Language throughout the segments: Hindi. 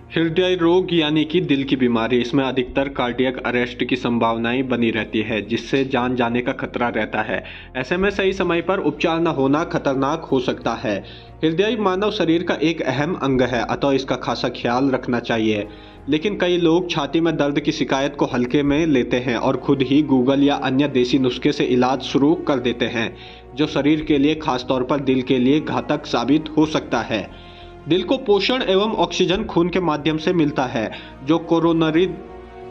हृदय रोग यानी कि दिल की बीमारी, इसमें अधिकतर कार्डियक अरेस्ट की संभावनाएं बनी रहती है, जिससे जान जाने का खतरा रहता है। ऐसे में सही समय पर उपचार न होना खतरनाक हो सकता है। हृदय मानव शरीर का एक अहम अंग है, अतः इसका खासा ख्याल रखना चाहिए। लेकिन कई लोग छाती में दर्द की शिकायत को हल्के में लेते हैं और खुद ही गूगल या अन्य देसी नुस्खे से इलाज शुरू कर देते हैं, जो शरीर के लिए, खासतौर पर दिल के लिए घातक साबित हो सकता है। दिल को पोषण एवं ऑक्सीजन खून के माध्यम से मिलता है, जो कोरोनरी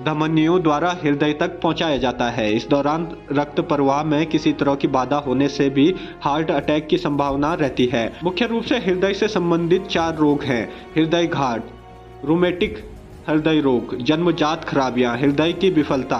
धमनियों द्वारा हृदय तक पहुंचाया जाता है। इस दौरान रक्त प्रवाह में किसी तरह की बाधा होने से भी हार्ट अटैक की संभावना रहती है। मुख्य रूप से हृदय से संबंधित 4 रोग हैं: हृदय घाट, रूमेटिक हृदय रोग, जन्मजात खराबियां, हृदय की विफलता,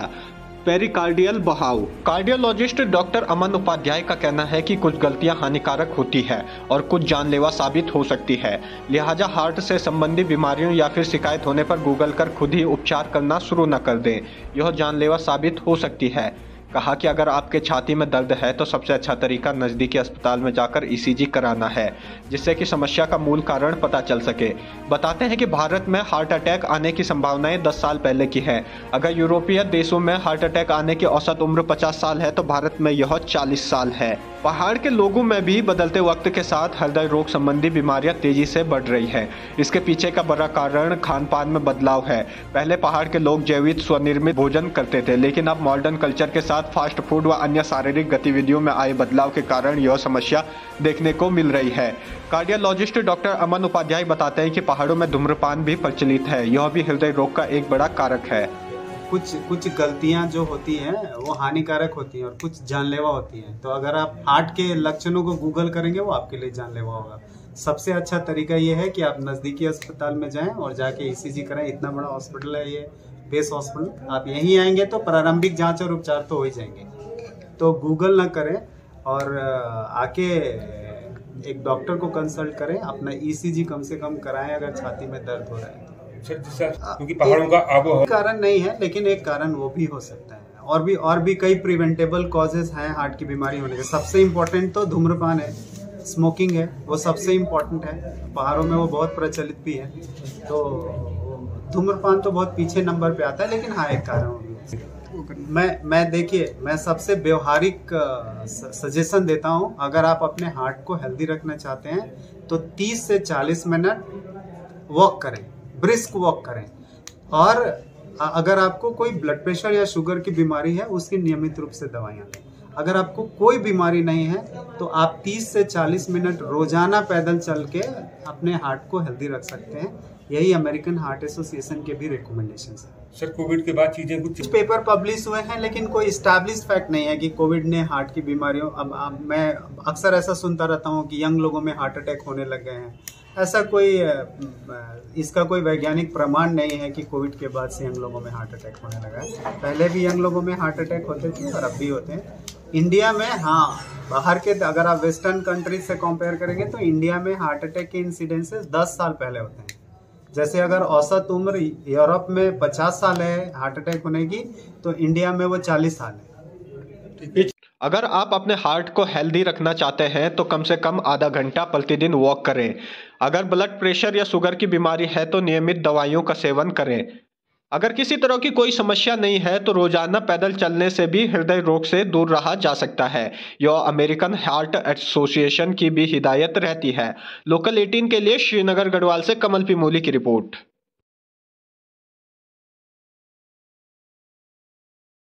पेरिकार्डियल बहाव। कार्डियोलॉजिस्ट डॉक्टर अमन उपाध्याय का कहना है कि कुछ गलतियां हानिकारक होती है और कुछ जानलेवा साबित हो सकती है। लिहाजा हार्ट से संबंधित बीमारियों या फिर शिकायत होने पर गूगल कर खुद ही उपचार करना शुरू न कर दें, यह जानलेवा साबित हो सकती है। कहा कि अगर आपके छाती में दर्द है तो सबसे अच्छा तरीका नज़दीकी अस्पताल में जाकर ईसीजी कराना है, जिससे कि समस्या का मूल कारण पता चल सके। बताते हैं कि भारत में हार्ट अटैक आने की संभावनाएं 10 साल पहले की है। अगर यूरोपीय देशों में हार्ट अटैक आने की औसत उम्र 50 साल है तो भारत में यह 40 साल है। पहाड़ के लोगों में भी बदलते वक्त के साथ हृदय रोग संबंधी बीमारियां तेजी से बढ़ रही है। इसके पीछे का बड़ा कारण खान पान में बदलाव है। पहले पहाड़ के लोग जैविक स्वनिर्मित भोजन करते थे, लेकिन अब मॉडर्न कल्चर के साथ फास्ट फूड व अन्य शारीरिक गतिविधियों में आए बदलाव के कारण यह समस्या देखने को मिल रही है। कार्डियोलॉजिस्ट डॉक्टर अमन उपाध्याय बताते हैं कि पहाड़ों में धूम्रपान भी प्रचलित है, यह भी हृदय रोग का एक बड़ा कारक है। कुछ गलतियां जो होती हैं वो हानिकारक होती हैं और कुछ जानलेवा होती हैं। तो अगर आप हार्ट के लक्षणों को गूगल करेंगे वो आपके लिए जानलेवा होगा। सबसे अच्छा तरीका ये है कि आप नज़दीकी अस्पताल में जाएं और जाके ईसीजी कराएं। इतना बड़ा हॉस्पिटल है ये, बेस हॉस्पिटल। आप यहीं आएंगे तो प्रारंभिक जांच और उपचार तो हो ही जाएंगे। तो गूगल ना करें और आके एक डॉक्टर को कंसल्ट करें। अपना ईसीजी कम से कम कराएं अगर छाती में दर्द हो रहा है। क्योंकि पहाड़ों का आबोहवा कारण नहीं है, लेकिन एक कारण वो भी हो सकता है। और भी कई प्रिवेंटेबल कॉजेज हैं हार्ट की बीमारी होने के। सबसे इम्पोर्टेंट तो धूम्रपान है, स्मोकिंग है, वो सबसे इम्पोर्टेंट है। पहाड़ों में वो बहुत प्रचलित भी है। तो धूम्रपान तो बहुत पीछे नंबर पे आता है, लेकिन हाँ एक कारण वो भी। मैं सबसे व्यवहारिक सजेशन देता हूँ। अगर आप अपने हार्ट को हेल्दी रखना चाहते हैं तो 30 से 40 मिनट वॉक करें, ब्रिस्क वॉक करें। और अगर आपको कोई ब्लड प्रेशर या शुगर की बीमारी है उसकी नियमित रूप से दवाइयाँ लें। अगर आपको कोई बीमारी नहीं है तो आप 30 से 40 मिनट रोजाना पैदल चल के अपने हार्ट को हेल्दी रख सकते हैं। यही अमेरिकन हार्ट एसोसिएशन के भी रिकमेंडेशंस है। सर, कोविड के बाद चीजें कुछ पेपर पब्लिश हुए हैं, लेकिन कोई स्टैब्लिश फैक्ट नहीं है कि कोविड ने हार्ट की बीमारियों। अब मैं अक्सर ऐसा सुनता रहता हूँ कि यंग लोगों में हार्ट अटैक होने लग गए हैं। ऐसा इसका कोई वैज्ञानिक प्रमाण नहीं है कि कोविड के बाद से यंग लोगों में हार्ट अटैक होने लगा है। पहले भी यंग लोगों में हार्ट अटैक होते थे और अब भी होते हैं। इंडिया में हाँ, बाहर के अगर आप वेस्टर्न कंट्रीज से कंपेयर करेंगे तो इंडिया में हार्ट अटैक के इंसिडेंसेस 10 साल पहले होते हैं। जैसे अगर औसत उम्र यूरोप में 50 साल है हार्ट अटैक होने की, तो इंडिया में वो 40 साल है। अगर आप अपने हार्ट को हेल्दी रखना चाहते हैं तो कम से कम आधा घंटा प्रतिदिन वॉक करें। अगर ब्लड प्रेशर या शुगर की बीमारी है तो नियमित दवाइयों का सेवन करें। अगर किसी तरह की कोई समस्या नहीं है तो रोजाना पैदल चलने से भी हृदय रोग से दूर रहा जा सकता है। यह अमेरिकन हार्ट एसोसिएशन की भी हिदायत रहती है। लोकल 18 के लिए श्रीनगर गढ़वाल से कमल पी मूली की रिपोर्ट।